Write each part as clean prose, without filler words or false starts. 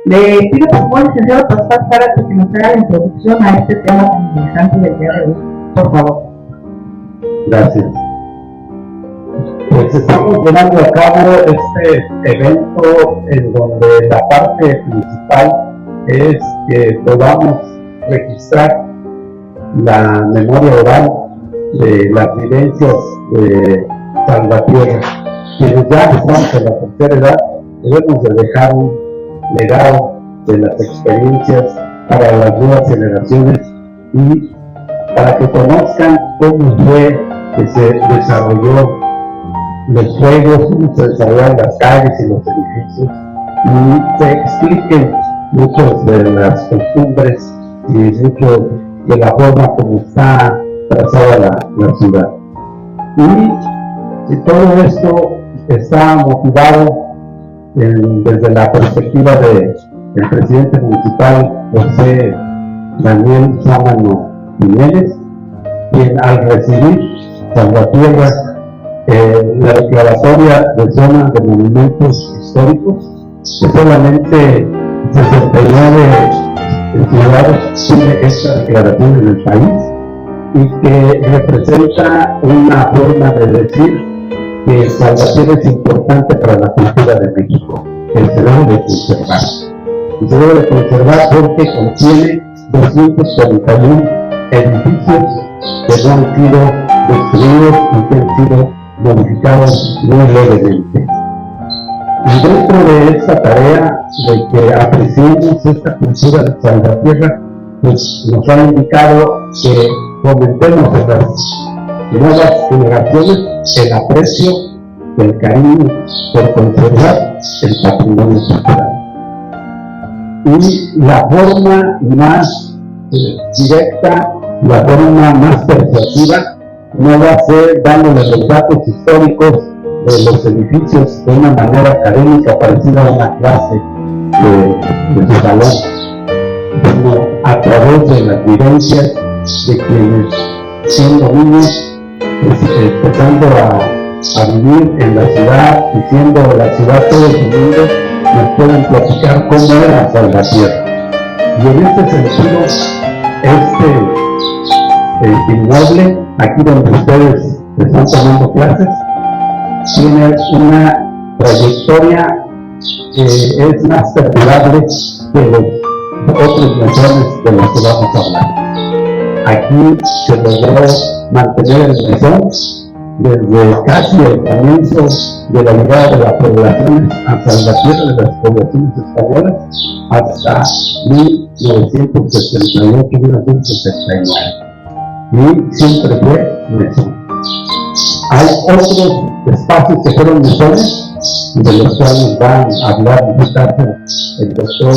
Le pido por favor, licenciado Pascual Zárate, que nos haga la introducción a este tema tan interesante del día de hoy, por favor. Gracias. Pues estamos llevando a cabo este evento en donde la parte principal es que podamos registrar la memoria oral de las vivencias de Salvatierra. Quienes ya estamos en la tercera edad, debemos de dejar un legado de las experiencias para las nuevas generaciones y para que conozcan cómo fue que se desarrolló los juegos, cómo se desarrollaron las calles y los edificios, y se expliquen muchas de las costumbres y mucho de la forma como está trazada la ciudad. Y todo esto está motivado desde la perspectiva del presidente municipal José Daniel Sámano Jiménez, quien al recibir Salvatierra la declaratoria de zona de monumentos históricos, que solamente 69 ciudades tiene esta declaración en el país, y que representa una forma de decir que Salvatierra es importante para la cultura de México, que se debe de conservar. Y se debe de conservar porque contiene 241 edificios que no han sido destruidos y que han sido modificados muy levemente. Y dentro de esta tarea de que apreciemos esta cultura de Salvatierra, pues nos ha indicado que fomentemos en las nuevas generaciones el aprecio, el cariño por conservar el patrimonio cultural. Y la forma más directa, la forma más persuasiva, no va a ser dándole los datos históricos de los edificios de una manera académica parecida a una clase de su salón, sino a través de las vivencias de quienes, siendo niños, empezando a vivir en la ciudad y siendo la ciudad todo su mundo, nos pueden platicar cómo era Salvatierra. Y en este sentido, este inmueble, aquí donde ustedes están tomando clases, tiene una trayectoria que es más perdurable que los otros mesones de los que vamos a hablar. Aquí se logró mantener el mesón desde casi el comienzo de la llegada de las poblaciones a Salvatierra, de las poblaciones españolas, hasta 1968-1969, y siempre fue mesón. Hay otros espacios que fueron mesones, de los cuales van a hablar en este caso el doctor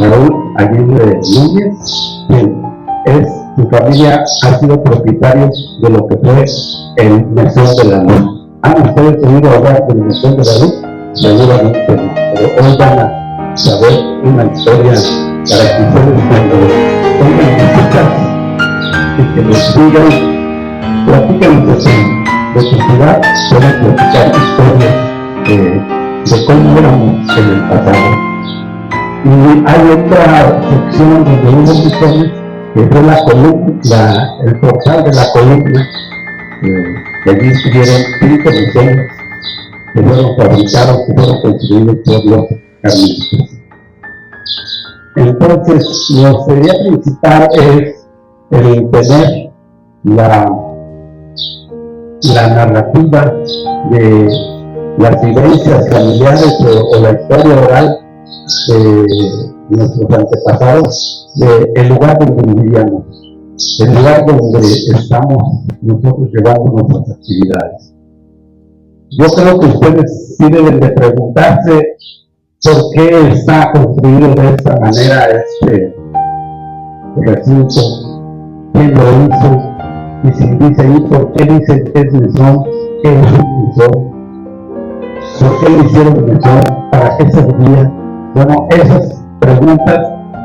Raúl Aguirre Núñez, quien su familia ha sido propietario de lo que fue el Mesón de la Luz. ¿Han ustedes oído hablar del Mesón de la Luz? Seguramente no, pero hoy van a saber una historia para que ustedes cuando tengan visitas y que nos digan, platícanos de su ciudad, pueden platicar historias de cómo éramos en el pasado. Y hay otra sección donde hubo misiones, que fue el portal de la columna, que allí estuvieron 5 misiones que fueron fabricados, que fueron construidos por los carmelitas. Entonces, nuestra idea principal es el tener la narrativa de las vivencias familiares o la historia oral de nuestros antepasados, del lugar donde vivíamos, el lugar donde estamos nosotros llevando nuestras actividades. Yo creo que ustedes sí deben de preguntarse por qué está construido de esta manera este recinto, quién lo hizo, y si dice ahí por qué dicen que es mesón, qué es un mesón, por qué le hicieron mesón, para qué servía. Bueno, esas preguntas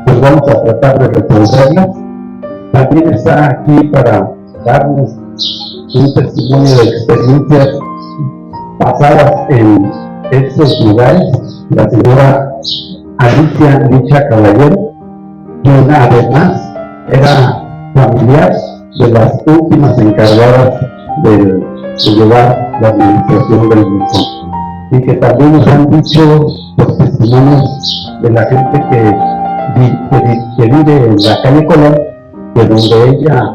pues vamos a tratar de resolverlas. También está aquí para darnos un testimonio de experiencias pasadas en estos lugares la señora Alicia Licha Caballero, quien además era familiar de las últimas encargadas de llevar la administración del mesón, y que también nos han dicho los testimonios de la gente que vive en la calle Colón, que donde ella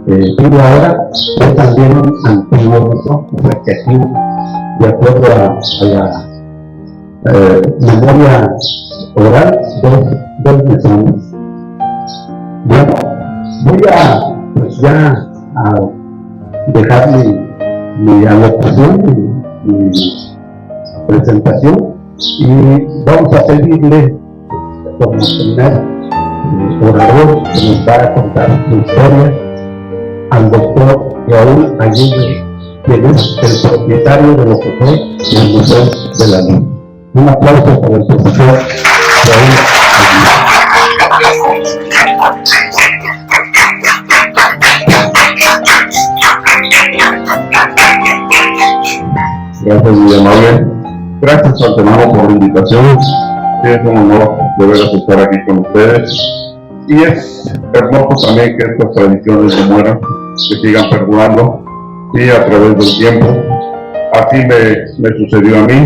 vive ahora, es también un antiguo mesón, o sea que aquí, de acuerdo a la memoria oral, dos mesones. Bueno, voy a dejar mi alocución, mi presentación, y vamos a pedirle como primer orador que nos va a contar su historia al doctor Raúl Aguirre, quien es el propietario de lo que fue el Museo de la Luz. Un aplauso para el profesor Raúl Aguirre. Gracias, muy amable. Gracias al hermano por la invitación. Es un honor de veras estar aquí con ustedes. Y es hermoso también que estas tradiciones se mueran, que sigan perdurando, sí, a través del tiempo. Así me sucedió a mí.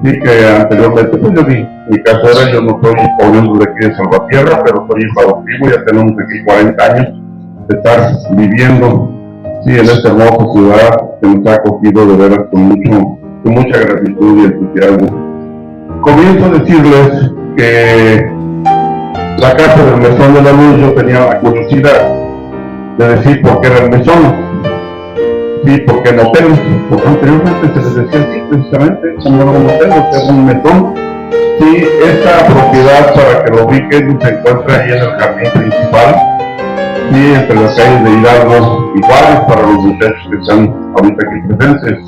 Sí, que anteriormente, pues yo mi casera, yo no soy oriundo de aquí de Salvatierra, pero soy adoptivo, ya tenemos aquí 40 años de estar viviendo, sí, en esta hermosa ciudad que nos ha acogido de veras con mucha gratitud y entusiasmo. Comienzo a decirles que la casa del Mesón de la Luz, yo tenía la curiosidad de decir por qué era el mesón. Sí, porque en hoteles, porque anteriormente se les decía así precisamente, como era un hotel, o sea, un mesón. Sí, esta propiedad, para que lo ubiquen, se encuentra ahí en el jardín principal, sí, entre las calles de Hidalgo y Juárez, para los muchachos que están ahorita aquí presentes.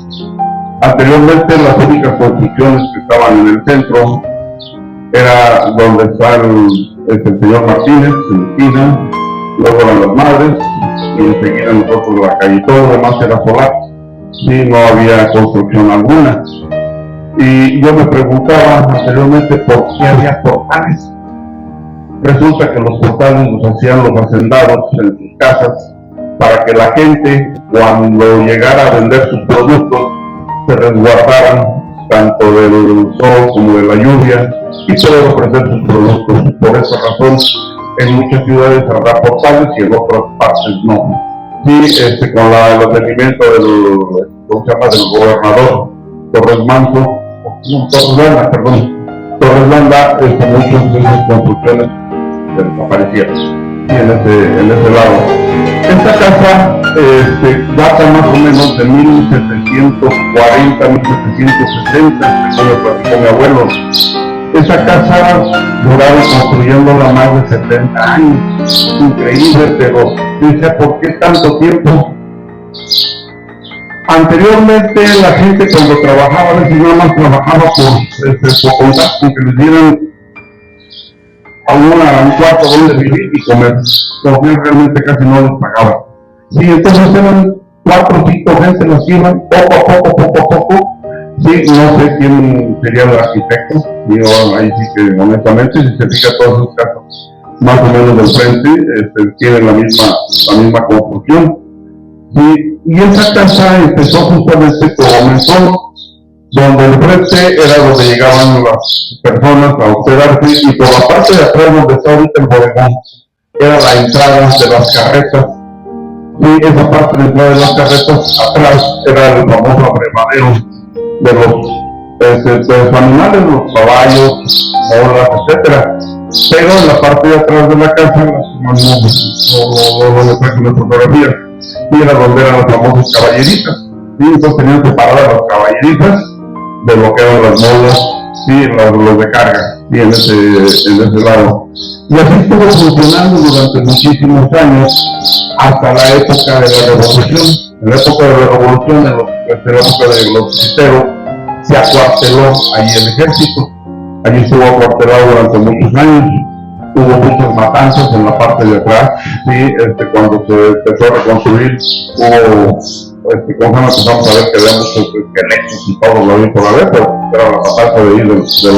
Anteriormente, las únicas construcciones que estaban en el centro era donde está el señor Martínez, en la esquina, luego eran las madres, y enseguida nosotros la calle, todo lo demás era solar, sí, no había construcción alguna. Y yo me preguntaba anteriormente por qué había portales. Resulta que los portales los hacían los hacendados en sus casas para que la gente, cuando llegara a vender sus productos, se resguardaran tanto del sol como de la lluvia y poder ofrecer sus productos. Por esa razón, en muchas ciudades habrá portales y en otras partes no. Sí, con el advenimiento del gobernador Torres Landa, muchas de esas construcciones desaparecieron. Y en ese lado. Esta casa data más o menos de 1740, 1760, como me platicó mi abuelo. Esa casa duraron construyéndola más de 70 años. Increíble, pero dice, ¿por qué tanto tiempo? Anteriormente la gente cuando trabajaba, a veces nada más trabajaba por contacto, que les dieran a un cuarto donde vivir y comer, porque realmente casi no les pagaban. Sí, entonces eran 4 o 5 gente las que iban poco a poco. Sí, no sé quién sería el arquitecto, digo, ahí sí que honestamente, si se fija todos los casos, más o menos del frente, tienen la misma construcción. Sí, y esa casa empezó justamente como mesón, donde el frente era donde llegaban las personas a hospedarse, y por la parte de atrás donde está ahorita el bodegón, era la entrada de las carretas. Sí, esa parte de la entrada de las carretas, atrás era el famoso abrevadero de los animales, los caballos, molas, etcétera. Pero en la parte de atrás de la casa, no traje una fotografía, y era donde eran las famosas caballeritas. ¿Sí? Entonces tenían separadas las caballeritas de lo que eran las molas, ¿sí? los de carga, ¿sí? en ese lado. Y así estuvo funcionando durante muchísimos años, hasta la época de la Revolución. En la época de la Revolución, en la época de los cristeros, se acuarteló ahí el ejército. Allí estuvo acuartelado durante muchos años. Hubo muchas matanzas en la parte de atrás. ¿Sí? Cuando se empezó a reconstruir, hubo, empezamos a ver que había muchos esqueletos y todo lo bien por la vez, pero era la matanza de lo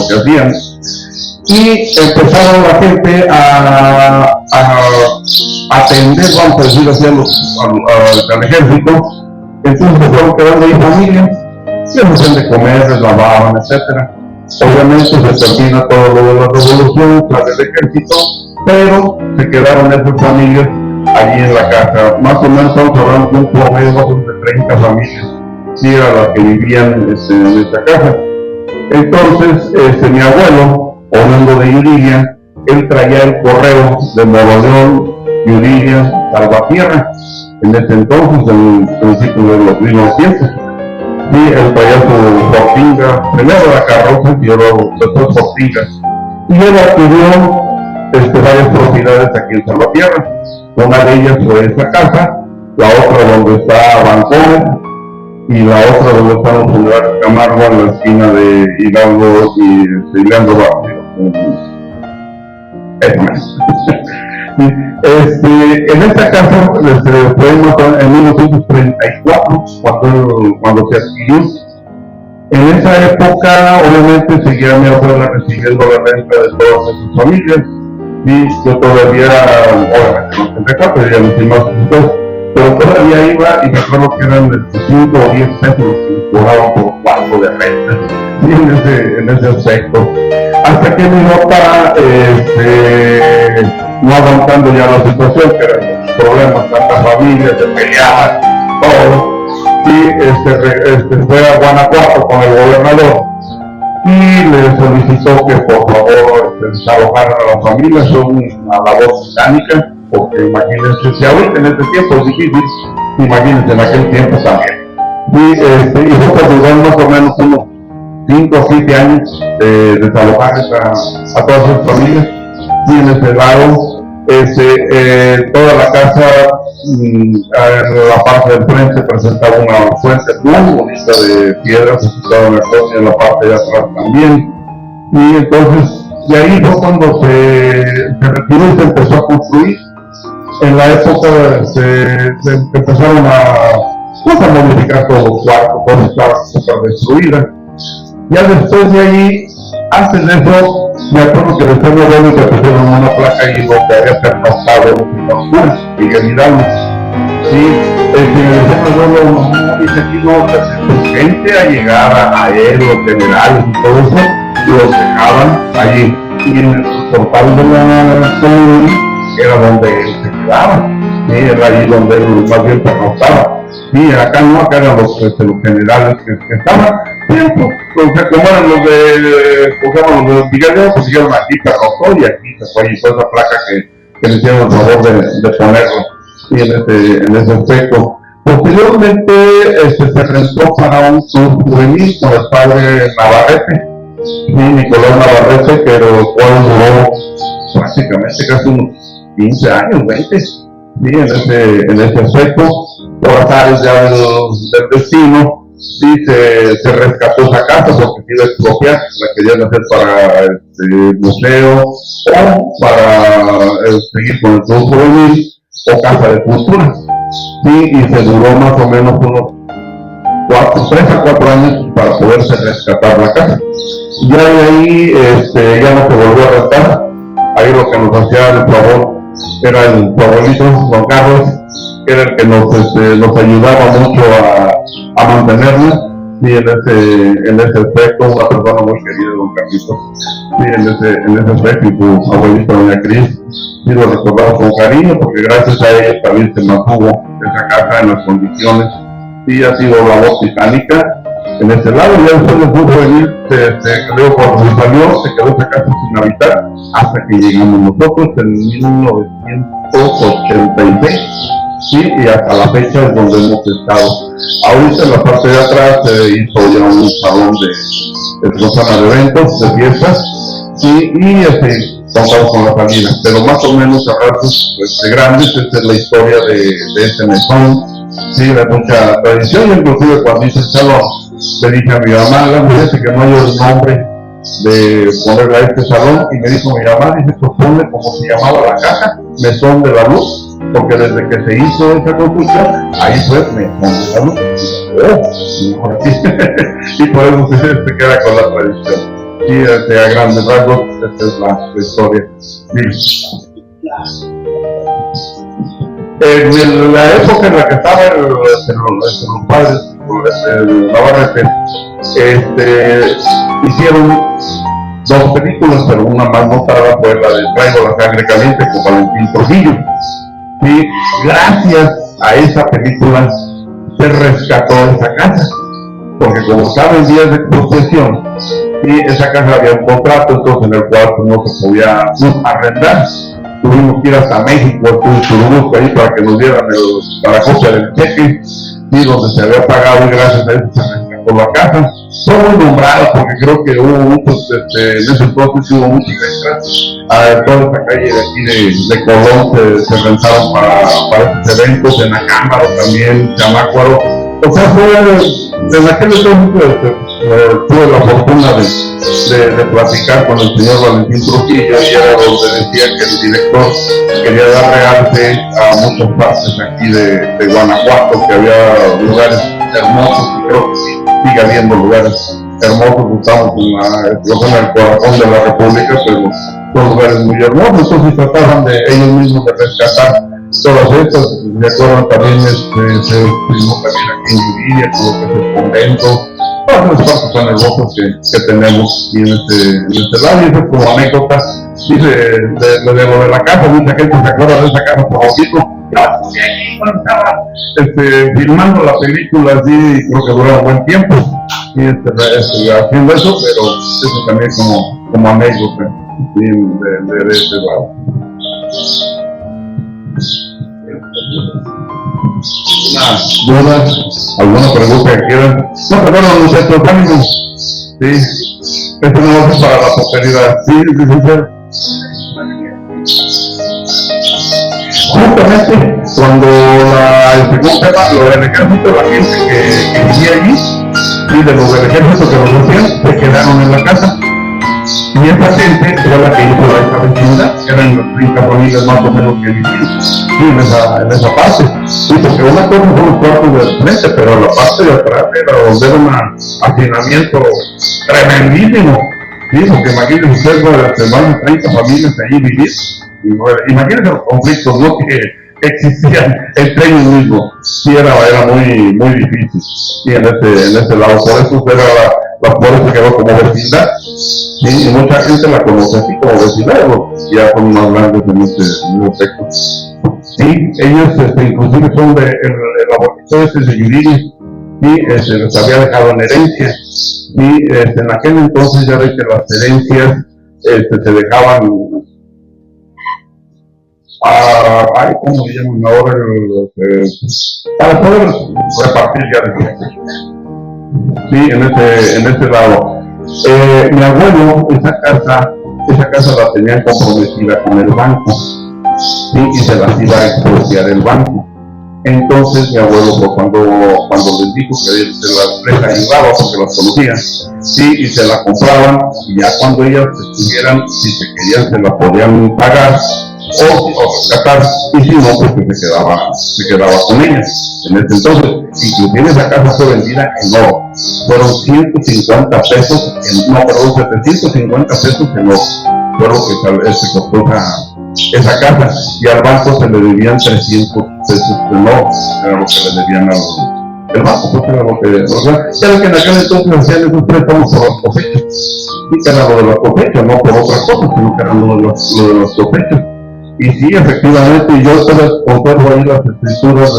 que hacían. y empezaron la gente a atender, vamos a decir así, al ejército. Entonces se fueron quedando ahí familias, se hacían de comer, les lavaban, etc. Obviamente se termina todo lo de la revolución, tras el ejército, pero se quedaron esas familias allí en la casa. Más o menos estamos hablando de un promedio de 30 familias, sí, era las que vivían en esta casa. Entonces, mi abuelo, Orlando de Yuriria, él traía el correo de Nuevo León, Yuriria, Salvatierra, en ese entonces, en el principio de los 1900. Sí, él traía su Fortinga, primero la carroza y luego después Fortinga. Y él adquirió varias propiedades aquí en Salvatierra. Una de ellas fue esta casa, la otra donde está Vancouver, y la otra donde están los funerarios Camargo en la esquina de Hidalgo y Leandro Barrio. En esta casa fue en 1934 cuando se adquirió. En esa época, obviamente, seguía mi abuela recibiendo la renta de todas sus familias, y yo todavía, obviamente, no tendré cuatro, ya no más después, pero todavía iba, y me acuerdo que eran 5 o 10 pesos que les cobraban por cuarto de renta, ¿sí? En ese aspecto. Hasta que mi papá, no aguantando ya la situación, que eran los problemas, tantas familias, se peleaban, todo, y fue a Guanajuato con el gobernador y le solicitó que por favor desalojaran a la familia. Fue una labor titánica, porque imagínense, si ahorita en este tiempo es difícil, imagínense en aquel tiempo también. Y fue por durar más o menos unos 5 o 7 años de desalojar a todas sus familias. Y en ese lado, toda la casa, en la parte del frente presentaba una fuente muy bonita de piedras, en la parte de atrás también. Y entonces, de ahí fue cuando se retiró y se empezó a construir. En la época se empezaron a modificar todos los cuartos, todas las partes súper destruidas. Ya después de ahí, antes de eso, me acuerdo que después de verlo se pusieron una placa ahí donde había pernoctado Miguel Hidalgo. Sí, dice aquí no, gente a llegar a él, los generales y todo eso, y los dejaban allí. Y en el portal de la columna era donde él se quedaba, sí, era allí donde él más bien pernoctaba. Sí, acá no, acá eran los generales que estaban. Como eran los de Miguel, pues siguieron aquí, pernoctó, y aquí se fue esa placa que le hicieron el favor de ponerlo, sí, en ese aspecto. Posteriormente se rentó para un club juvenil con el padre Navarrete, sí, Nicolás Navarrete, que lo cual duró prácticamente casi unos 15 años, 20, sí, en ese aspecto. Por azares ya del destino, sí, se rescató esa casa porque se iba a expropiar, la querían hacer para museo o para seguir con el club juvenil o casa de cultura, sí, y se duró más o menos unos 3 a 4 años para poderse rescatar la casa. Ya de ahí ya no se volvió a rentar. Ahí lo que nos hacía el favor era el abuelito Don Carlos, que era el que nos ayudaba mucho a mantenerla, sí, en ese aspecto, una persona muy querida, Don Carlitos, sí, en ese aspecto, y tu abuelita Doña Cris, sí, lo recordamos con cariño, porque gracias a ella también se mantuvo esa casa en las condiciones, sí, ha sido labor titánica en ese lado. Ya después del fútbol juvenil, cuando se salió, se quedó esa casa sin habitar, hasta que llegamos nosotros en 1986. Sí, y hasta la fecha es donde hemos estado. Ahorita en la parte de atrás se hizo ya un salón de zona de eventos, de fiestas, sí, y contamos con la familia, pero más o menos a ratos grandes. Esta es la historia de este mesón, sí, de mucha tradición. Inclusive cuando hice el salón, le dije a mi mamá, me dice que no hay el nombre de ponerle a este salón, y me dijo mi mamá, dice, pues ponle como se llamaba la casa, Mesón de la Luz, porque desde que se hizo esa construcción, ahí fue Mesón de la Luz. Y por eso se queda con la tradición. Sí, a grandes rasgos, esta es la historia. En la época en la que estaban los padres, Navarrete, hicieron dos películas, pero una más notada fue la de Traigo la sangre caliente con Valentín Trujillo. Y gracias a esa película se rescató esa casa, porque como estaba en días de expropiación, y esa casa había un contrato, entonces en el cual pues, no se podía arrendar. Tuvimos que ir hasta México, en Churubusco, ahí para que nos dieran la copia del cheque, y donde se había pagado, y gracias a eso se rescató la casa. Fue muy nombrada porque creo que hubo muchos, en ese entonces hubo muchos extras. Toda esta calle de aquí de Colón se rentaron para estos eventos, en Acámbaro también, Chamácuaro. O sea, en aquel entonces tuve la fortuna de platicar con el señor Valentín Trujillo, y era donde decía que el director quería dar realce a muchas partes aquí de Guanajuato, que había lugares hermosos, y creo que sí, sigue habiendo lugares hermosos. Estamos en el corazón de la República, pero son lugares muy hermosos, entonces trataban de ellos mismos de rescatar todas estas. De acuerdo también se filmó también aquí en Yuriria, todo lo que es el convento, todas las partes tan hermosas que tenemos aquí en este lado. Y eso es como anécdota, dice de lo de la casa, mucha gente se acuerda de esa casa por poquito. Estaba filmando la película, así creo que duró un buen tiempo, y haciendo eso, pero eso también como anécdota de este lado. ¿Una duda? ¿Alguna pregunta que quieran? No, perdón, muchachos, ánimos. Sí, esto no es para la posteridad. Sí. Justamente cuando lo del ejército, la gente que vivía allí, y de los del ejército que lo hacían, se quedaron en la casa. Y esa gente fue la que hizo esa vecindad, eran las 30 familias más o menos que vivían en esa parte. Sí, porque una cosa son los cuartos del frente, pero la parte de atrás era donde era un hacinamiento tremendísimo. Sí, porque imagínense ustedes, más de 30 familias ahí vivir. Imagínense los conflictos, ¿no?, que existían entre ellos mismos. Sí, era muy, muy difícil. Sí, en ese lado, por eso la flores se quedó como vecindad. Sí, y mucha gente la conoce así como vecindad, ya son más grandes en ese aspecto. Sí, ellos inclusive son el abuelito ese de Yuriria, y les había dejado en herencia. Y en aquel entonces ya ves que las herencias se dejaban ¿cómo le llaman ahora? Para poder repartir ya de sí, en ese lado. Mi abuelo, esa casa la tenían comprometida con el banco, ¿sí? Y se las iba a expropiar el banco. Entonces mi abuelo, cuando les dijo que les ayudaba porque las conocían, sí, y se la compraban, y ya cuando ellas estuvieran, si se querían, se la podían pagar o rescatar, y si no, pues que se quedaba con ellas. En ese entonces, inclusive esa casa fue vendida en oro. Fueron 150 pesos, 750 pesos en oro. Fue lo que costó esa casa, y al banco se le debían 300 pesos en oro. Era lo que le debían al banco, pues era lo que, o sea, ya que en aquel entonces hacían esos préstamos por las cosechas, y que era lo de las cosechas, no por otra cosa, sino que era lo de las cosechas. Y sí, efectivamente, yo conservo ahí las escrituras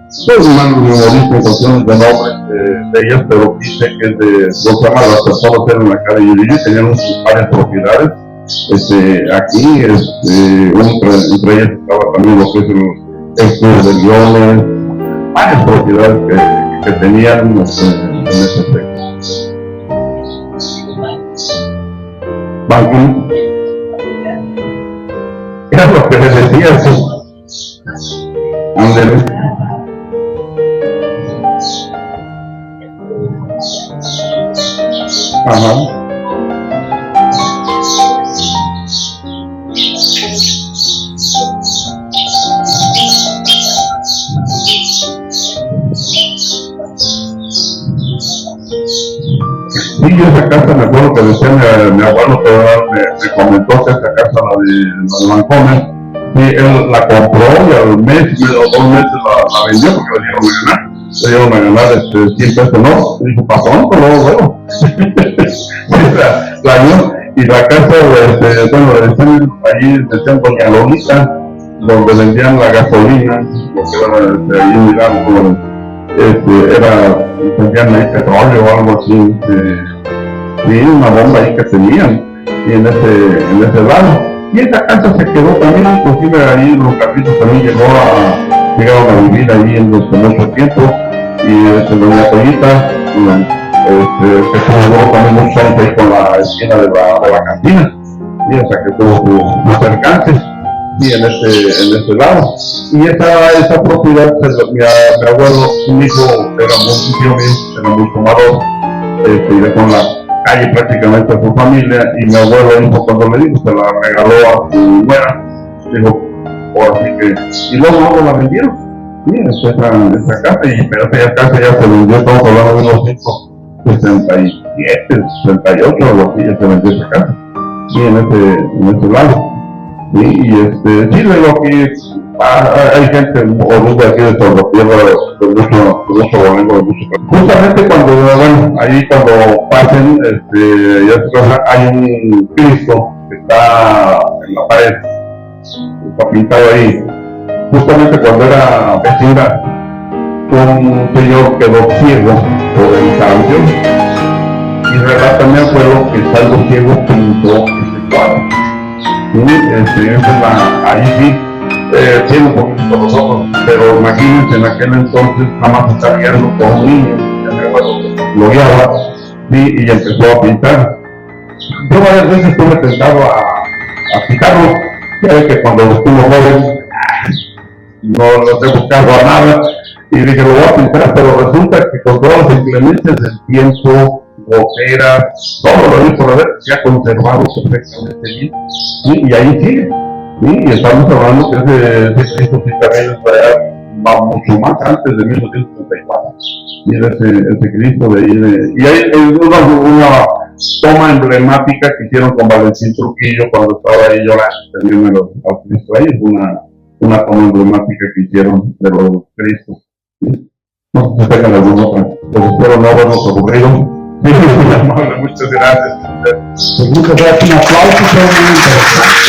soy un mal memorista en cuestiones de nombres de ellas, pero dice que es de dos llamas las personas eran en la calle Yuriria, tenían varias propiedades. Aquí, entre ellas estaba también lo que es el estudio de guiones, varias propiedades que tenían en ese texto. Banco. Era lo que les decía, sí. Ándale. Ajá. Sí, yo esa casa me acuerdo lo que decía mi abuelo, que me comentó que esta casa, la de Vancomer, sí, él la compró y al mes o 2 meses la vendió porque le dieron a ganar 100 pesos, ¿no? Y dijo, pasó, pero luego. la dio, y la casa, bueno, allí decían Doña Lolita, donde vendían la gasolina, porque era ahí en Milán, vendían ahí petróleo o algo así, y una bomba ahí que tenían, y en ese lado. Y esa casa se quedó también, inclusive ahí los Carlitos también llegaron a vivir ahí durante mucho tiempo, y Doña Toyita, que estuvo también muchos años ahí con la esquina de la cantina, y o sea que tuvo sus alcances, y en ese lado. Y esa propiedad, mi abuelo, su hijo, era muy fumador, y dejó en la calle prácticamente a su familia, y mi abuelo dijo, cuando le dijo, se la regaló a su nuera, dijo, así que, y luego la vendieron, sí, esa casa, pero esa casa ya se vendió, estamos hablando de unos 67, 68, algo así, ya se vendió esa casa, sí, en ese lado, sí, sí, luego aquí, hay gente oruga aquí de Torretierra, de mucho bolengo, de mucho. Justamente cuando pasen, hay un Cristo que está en la pared, está pintado ahí. Justamente cuando era vecina, un señor quedó ciego por el cambio, y relata mi abuelo que estando ciego pintó ese cuadro. Ahí sí. Tiene un poquito los ojos, pero imagínense en aquel entonces nada más está guiando con un niño, lo guiaba, sí, y empezó a pintar. Yo varias veces estuve tentado a quitarlo, ya ve que cuando estuvo joven no te buscaba nada, y dije lo voy a pintar, pero resulta que con todas las inclemencias del tiempo, goteras, todo lo hizo por ver, se ha conservado perfectamente bien, sí, y ahí sigue. Sí, y estamos hablando que ese Cristo sí también va mucho más antes de 1834. Y ese Cristo de ahí. Y hay una toma emblemática que hicieron con Valentín Trujillo cuando estaba ahí llorando también al Cristo ahí. Es una toma emblemática que hicieron de los Cristos. ¿Sí? No sé si tengan alguna otra, pero espero no habernos aburrido. Sí, muy amable, muchas gracias. Pues muchas gracias, un aplauso, fue muy interesante.